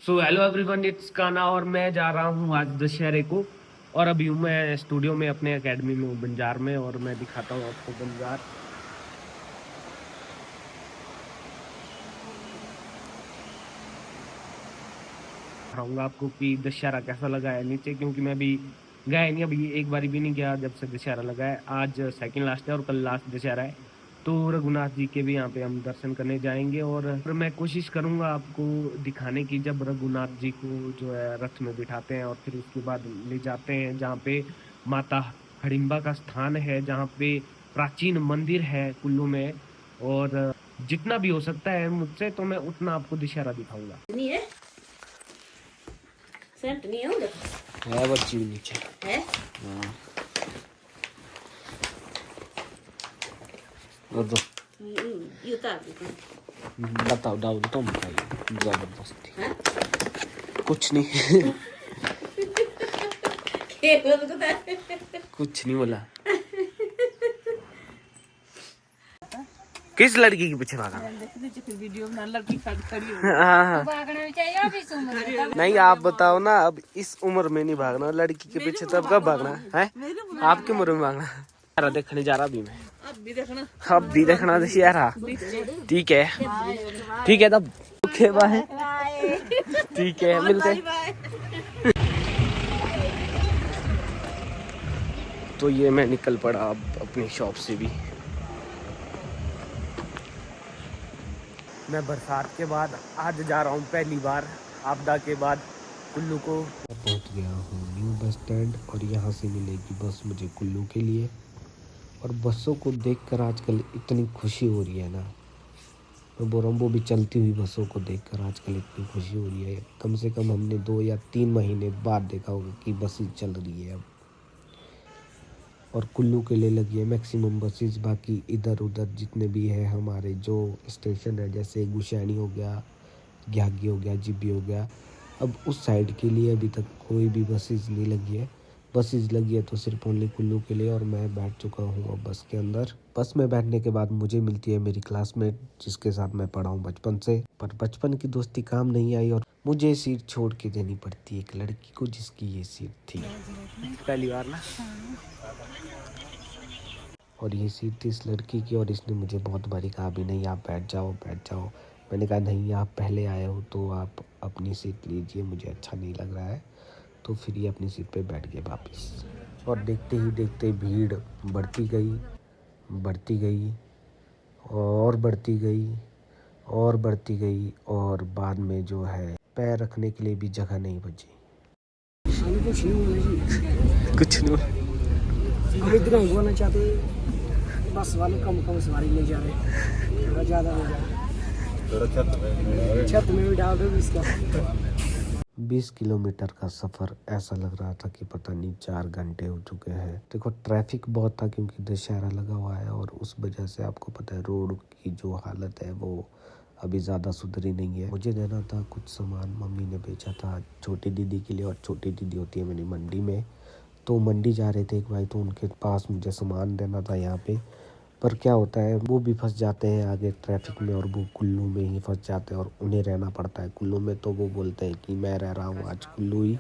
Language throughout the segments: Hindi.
सो हेलो एवरीवन, इट्स काना और मैं जा रहा हूँ आज दशहरे को। और अभी हूँ मैं स्टूडियो में अपने एकेडमी में हूँ बंजार में, और मैं दिखाता हूँ आपको बंजार। दिखाऊंगा आपको कि दशहरा कैसा लगा है नीचे, क्योंकि मैं भी गया नहीं, अभी एक बारी भी नहीं गया जब से दशहरा लगा है। आज सेकंड लास्ट है और कल लास्ट दशहरा है। तो रघुनाथ जी के भी यहाँ पे हम दर्शन करने जाएंगे, और मैं कोशिश करूंगा आपको दिखाने की, जब रघुनाथ जी को जो है रथ में बिठाते हैं और फिर उसके बाद ले जाते हैं जहाँ पे माता हडिम्बा का स्थान है, जहाँ पे प्राचीन मंदिर है कुल्लू में। और जितना भी हो सकता है मुझसे, तो मैं उतना आपको दशहरा दिखाऊंगा। नहीं है सेंट नहीं है उधर है बच्ची भी नीचे है। हाँ और दो ये उतार दो। बताओ दाऊद तुम बताइए जबरदस्ती हाँ? कुछ नहीं खेल को तार कुछ नहीं बोला। किस लड़की के पीछे भागा? वीडियो बना लड़की खड़ी हाँ भागना भी चाहिए अब इस उम्र में। नहीं आप बताओ ना, अब इस उम्र में नहीं भागना लड़की के पीछे, तब कब भागना है? आपकी उम्र में भागना। यारा देखने जा रहा अभी मैं, अब भी देखना दशहरा। ठीक है ठीक है, तब ओके बाय। ठीक है मिलते हैं। तो ये मैं निकल पड़ा अब अपनी शॉप से भी। मैं बरसात के बाद आज जा रहा हूँ पहली बार आपदा के बाद कुल्लू को। पहुँच गया हूँ न्यू बस स्टैंड, और यहाँ से मिलेगी बस मुझे कुल्लू के लिए। और बसों को देखकर आजकल इतनी खुशी हो रही है ना, मैं बोल रहा हूँ वो भी चलती हुई बसों को देखकर आजकल इतनी खुशी हो रही है। कम से कम हमने 2 या 3 महीने बाद देखा होगा कि बसें चल रही है अब, और कुल्लू के लिए लगी है मैक्सिमम बसेस। बाकी इधर उधर जितने भी है हमारे जो स्टेशन है, जैसे गुशैनी हो गया, घ्यागी हो गया, जिब्बी हो गया, अब उस साइड के लिए अभी तक कोई भी बसेस नहीं लगी है। बसेस लगी है तो सिर्फ ओनली कुल्लू के लिए, और मैं बैठ चुका हूँ अब बस के अंदर। बस में बैठने के बाद मुझे मिलती है मेरी क्लासमेट, जिसके साथ मैं पढ़ा हूँ बचपन से, पर बचपन की दोस्ती काम नहीं आई और मुझे सीट छोड़ के देनी पड़ती है एक लड़की को जिसकी ये सीट थी पहली बार ना। और ये सीट थी इस लड़की की, और इसने मुझे बहुत बारी कहा भी नहीं आप बैठ जाओ बैठ जाओ। मैंने कहा नहीं आप पहले आए हो तो आप अपनी सीट लीजिए, मुझे अच्छा नहीं लग रहा है। तो फिर ये अपनी सीट पे बैठ गए वापस। और देखते ही देखते भीड़ बढ़ती गई बढ़ती गई और बढ़ती गई और बढ़ती गई, और बाद में जो है पैर रखने के लिए भी जगह नहीं बची। कुछ नहीं हम इतना ही बोलना चाहते, बस वाले कम कम सवारी ले जा रहे, थोड़ा ज़्यादा ले जा रहे, छत में भी डाल दो इसका। 20 किलोमीटर का सफ़र ऐसा लग रहा था कि पता नहीं 4 घंटे हो चुके हैं। देखो ट्रैफिक बहुत था क्योंकि दशहरा लगा हुआ है, और उस वजह से आपको पता है रोड की जो हालत है वो अभी ज़्यादा सुधरी नहीं है। मुझे देना था कुछ सामान, मम्मी ने बेचा था छोटी दीदी के लिए, और छोटी दीदी होती है मेरी मंडी में। तो मंडी जा रहे थे एक भाई, तो उनके पास मुझे सामान देना था यहाँ पे। पर क्या होता है वो भी फंस जाते हैं आगे ट्रैफिक में, और वो कुल्लू में ही फंस जाते हैं और उन्हें रहना पड़ता है कुल्लू में। तो वो बोलते हैं कि मैं रह रहा हूँ आज कुल्लू ही,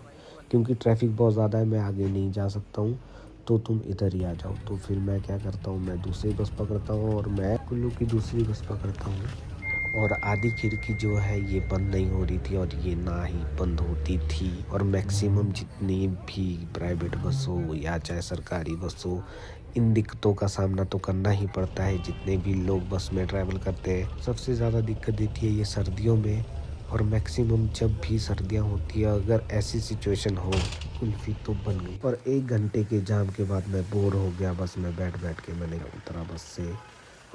क्योंकि ट्रैफिक बहुत ज़्यादा है, मैं आगे नहीं जा सकता हूँ, तो तुम इधर ही आ जाओ। तो फिर मैं क्या करता हूँ, मैं दूसरी बस पकड़ता हूँ, और मैं कुल्लू की दूसरी बस पकड़ता हूँ। और आधी खिड़की जो है ये बंद नहीं हो रही थी, और ये ना ही बंद होती थी। और मैक्सिमम जितनी भी प्राइवेट बस हो या चाहे सरकारी बस हो, इन दिक्कतों का सामना तो करना ही पड़ता है जितने भी लोग बस में ट्रैवल करते हैं। सबसे ज़्यादा दिक्कत देती है ये सर्दियों में, और मैक्सिमम जब भी सर्दियाँ होती है अगर ऐसी सिचुएशन हो, कुल्फी तो बन गई। और 1 घंटे के जाम के बाद मैं बोर हो गया बस में बैठ बैठ के। मैंने उतरा बस से,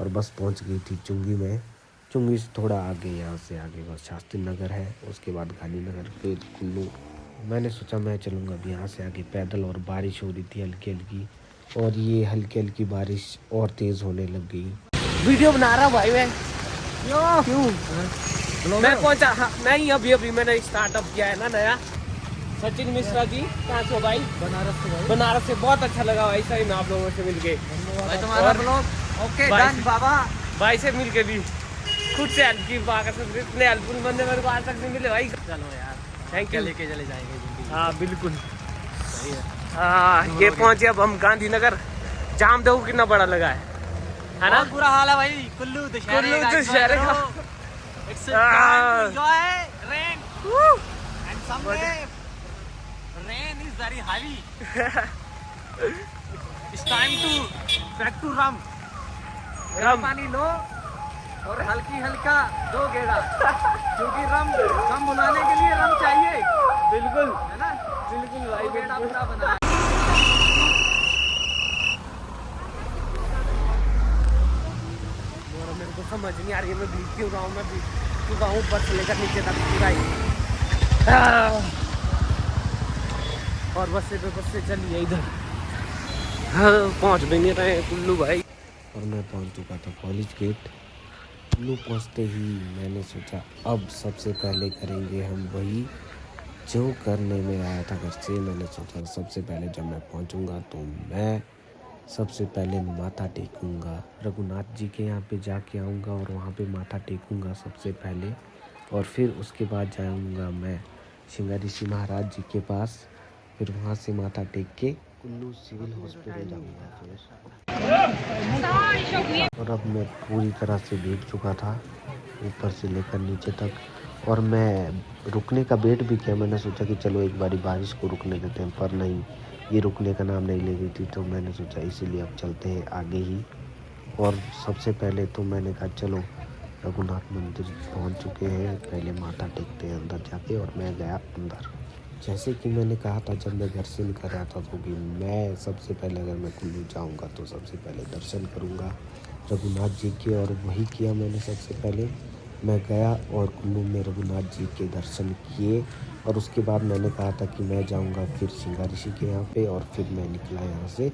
और बस पहुँच गई थी चुंगी में। चुंगी से थोड़ा आगे, यहाँ से आगे बस शास्त्री नगर है, उसके बाद गांधीनगर, फिर कुल्लू। मैंने सोचा मैं चलूँगा अब यहाँ से आगे पैदल, और बारिश हो रही थी हल्की हल्की, और ये हल्की हल्की बारिश और तेज़ होने लग गई। वीडियो बना रहा भाई मैं। क्यों मैं पहुँचा? हाँ नहीं, अभी मैंने स्टार्टअप किया है ना नया। सचिन मिश्रा जी कहाँ से हो भाई? बनारस से भाई। बनारस से। बहुत अच्छा लगा भाई सही में आप लोगों से मिलके। तुम्हारा ब्लॉग ओके डन बाबा। भाई से मिलके भी खुद से हेल्प की, इतने हेल्पफुल बंदे मेरे को आज तक नहीं मिले भाई। चलो यार थैंक यू। लेके चले जाएंगे जिंदगी। हाँ बिल्कुल। सही है। हाँ ये पहुंचे अब हम गांधीनगर। जाम देखो कितना बड़ा लगा है ना? बहुत बुरा हाल है भाई। कुल्लू दशहरे कुल्लू का दशहरे का। It's a Ah. time to enjoy rain. And someday rain is very heavy. It's time to back to rum. गर्म पानी लो और हल्की हल्का दो गेड़ा, क्योंकि रम बनाने के लिए रम चाहिए। बिल्कुल है ना? बिल्कुल भाई दो गेड़ा बिल्कुल। पूरा बना। और मेरे को समझ नहीं आ रही है मैं भीग क्यों रहा हूँ। मैं भीग चुका हूँ ऊपर से लेकर नीचे तक पूरा ही। और बस से चलिए इधर। हाँ पहुँच भी नहीं रहे कुल्लू भाई। और मैं पहुंच चुका था कॉलेज गेट। कुल्लू पहुंचते ही मैंने सोचा अब सबसे पहले करेंगे हम वही जो करने में आया था घर से। मैंने सोचा सबसे पहले जब मैं पहुंचूंगा तो मैं सबसे पहले माथा टेकूंगा, रघुनाथ जी के यहाँ पे जाके आऊँगा और वहाँ पे माथा टेकूंगा सबसे पहले। और फिर उसके बाद जाऊँगा मैं श्रृंगारी ऋषि महाराज जी के पास। फिर वहाँ से माथा टेक के कुल्लू सिविल हॉस्पिटल जाऊँगा फिर। और अब मैं पूरी तरह से भीग चुका था ऊपर से लेकर नीचे तक। और मैं रुकने का वेट भी किया। मैंने सोचा कि चलो एक बारी बारिश को रुकने देते हैं, पर नहीं, ये रुकने का नाम नहीं ले रही थी। तो मैंने सोचा इसीलिए अब चलते हैं आगे ही। और सबसे पहले तो मैंने कहा चलो रघुनाथ मंदिर पहुंच चुके हैं, पहले माथा टेकते हैं अंदर जाके। और मैं गया अंदर। जैसे कि मैंने कहा था जब मैं घर से निकल रहा था तो कि मैं सबसे पहले अगर मैं कुल्लू जाऊंगा तो सबसे पहले दर्शन करूंगा रघुनाथ जी के। और वही किया मैंने। सबसे पहले मैं गया और कुल्लू में रघुनाथ जी के दर्शन किए। और उसके बाद मैंने कहा था कि मैं जाऊंगा फिर श्रृंगारी ऋषि के यहाँ पे। और फिर मैं निकला यहाँ से।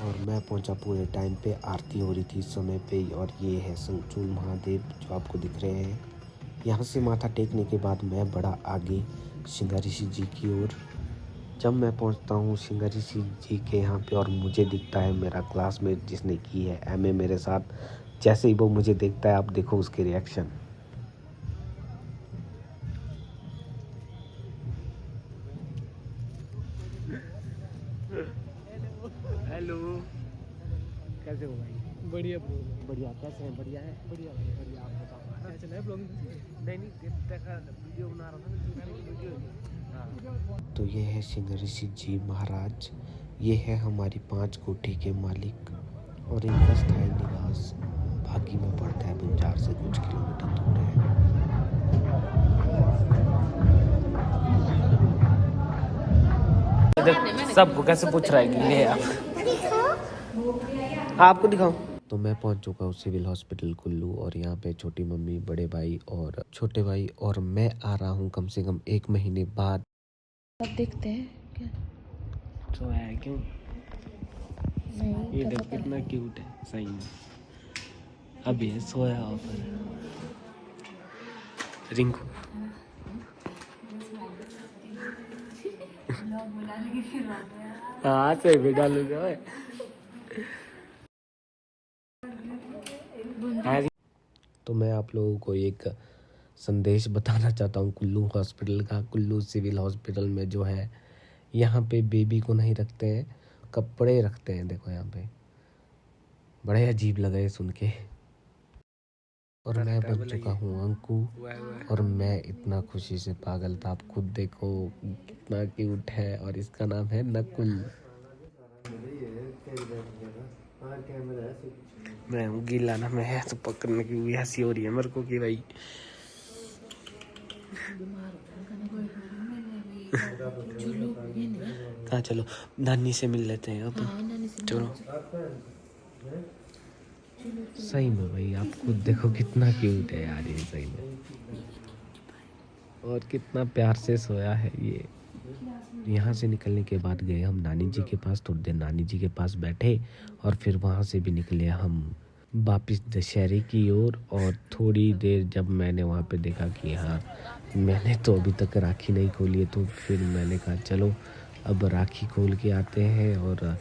और मैं पहुंचा पूरे टाइम पे। आरती हो रही थी समय पे ही। और ये है संचूल महादेव जो आपको दिख रहे हैं। यहाँ से माथा टेकने के बाद मैं बढ़ा आगे श्रृंगारी ऋषि जी की ओर। जब मैं पहुंचता हूँ श्रृंगारी ऋषि जी के यहाँ पे और मुझे दिखता है मेरा क्लासमेट जिसने की है एमए मेरे साथ। जैसे ही वो मुझे देखता है आप देखो उसके रिएक्शन। हेलो कैसे हो भाई? बढ़िया बढ़िया। कैसे हैं? बढ़िया है। बढ़िया बढ़िया। आप बताओ क्या चला है ब्लॉगिंग? नहीं देखा वीडियो बना रहा था ना वीडियो। हाँ तो ये है श्रृंगारी ऋषि जी महाराज। ये है हमारी 5 कोठी के मालिक। और इनका स्थायी निवास भागी में पड़ता है, बंजार से कुछ किलोमीटर दूर है। सब कैसे पूछ रहा है कि ले आप आपको दिखाऊं? तो मैं पहुंच चुका हूँ सिविल हॉस्पिटल कुल्लू। और यहाँ पे छोटी मम्मी, बड़े भाई और छोटे भाई और मैं आ रहा हूँ कम से कम 1 महीने बाद। अब देखते हैं क्या तो है क्यों? नहीं ये देख कितना क्यूट है सही में। अभी है सोया ऊपर रिंकू। हाँ से भी डालूंगा। तो मैं आप लोगों को एक संदेश बताना चाहता हूँ कुल्लू हॉस्पिटल का। कुल्लू सिविल हॉस्पिटल में जो है यहाँ पे बेबी को नहीं रखते हैं, कपड़े रखते हैं। देखो यहाँ पे बड़े अजीब लगे सुन के। और मैं बन चुका हूँ अंकु। और मैं इतना खुशी से पागल था। आप खुद देखो कितना क्यूट है। और इसका नाम है नकुल। मैं हूँ गीला ना मैं है तो पकड़ने की भी हंसी हो रही है मेरे को कि भाई हाँ चलो नानी से मिल लेते हैं अब। चलो सही में भाई आप खुद देखो कितना क्यूट है यार ये सही में। और कितना प्यार से सोया है ये। यहाँ से निकलने के बाद गए हम नानी जी के पास। थोड़ी देर नानी जी के पास बैठे और फिर वहाँ से भी निकले हम वापिस दशहरे की ओर। और थोड़ी देर जब मैंने वहाँ पे देखा कि हाँ मैंने तो अभी तक राखी नहीं खोली है, तो फिर मैंने कहा चलो अब राखी खोल के आते हैं। और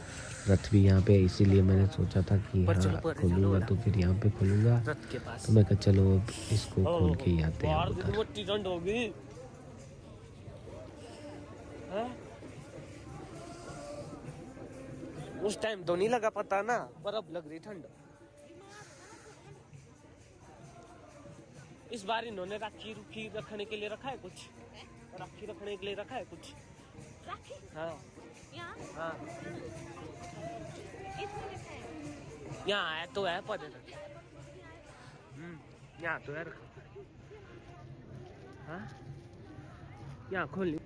रथ भी यहाँ पे है, इसीलिए मैंने सोचा था कि हाँ खोलूँगा तो फिर यहाँ पे खोलूँगा। तो मैं कहा चलो अब इसको खोल के ही आते हैं उधर। उस टाइम तो नहीं लगा पता ना, पर अब लग रही ठंड। इस बार इन्होंने राखी रुखी रखने के लिए रखा है कुछ? राखी रखने के लिए रखा है कुछ? राखी हाँ यहाँ हाँ इसमें लिखा है। यहाँ है तो है पर यहाँ तो है रखा। हाँ यहाँ खोल।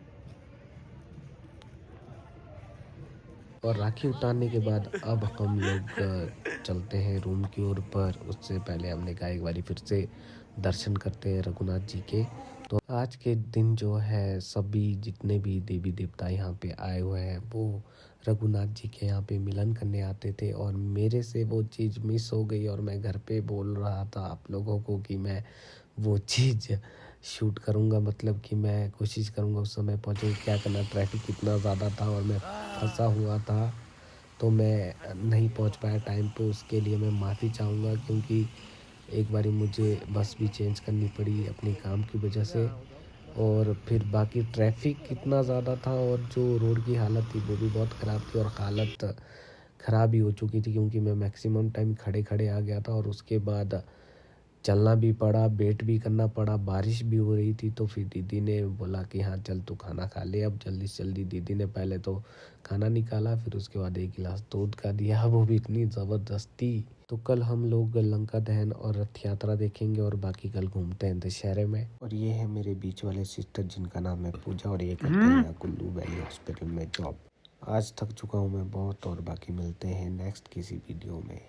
और राखी उतारने के बाद अब हम लोग चलते हैं रूम की ओर। पर उससे पहले हमने कहा एक बार फिर से दर्शन करते हैं रघुनाथ जी के। तो आज के दिन जो है सभी जितने भी देवी देवता यहाँ पे आए हुए हैं वो रघुनाथ जी के यहाँ पे मिलन करने आते थे। और मेरे से वो चीज़ मिस हो गई और मैं घर पे बोल रहा था आप लोगों को कि मैं वो चीज़ शूट करूँगा, मतलब कि मैं कोशिश करूँगा उस समय पहुँचूँ। क्या करना, ट्रैफिक इतना ज़्यादा था और मैं फंसा हुआ था तो मैं नहीं पहुँच पाया टाइम पे। उसके लिए मैं माफ़ी चाहूँगा क्योंकि एक बारी मुझे बस भी चेंज करनी पड़ी अपने काम की वजह से। और फिर बाकी ट्रैफिक कितना ज़्यादा था और जो रोड की हालत थी वो भी बहुत ख़राब थी। और हालत ख़राब ही हो चुकी थी क्योंकि मैं मैक्सिमम टाइम खड़े खड़े आ गया था और उसके बाद चलना भी पड़ा, वेट भी करना पड़ा, बारिश भी हो रही थी। तो फिर दीदी ने बोला कि हाँ चल तू खाना खा ले अब जल्दी से जल्दी। दीदी ने पहले तो खाना निकाला, फिर उसके बाद एक गिलास दूध का दिया, वो भी इतनी ज़बरदस्ती। तो कल हम लोग लंका दहन और रथ यात्रा देखेंगे और बाकी कल घूमते हैं दशहरे में। और ये है मेरे बीच वाले सिस्टर जिनका नाम है पूजा और ये करते हैं कुल्लू वैली हॉस्पिटल में जॉब। आज थक चुका हूँ मैं बहुत और बाकी मिलते हैं नेक्स्ट किसी वीडियो में।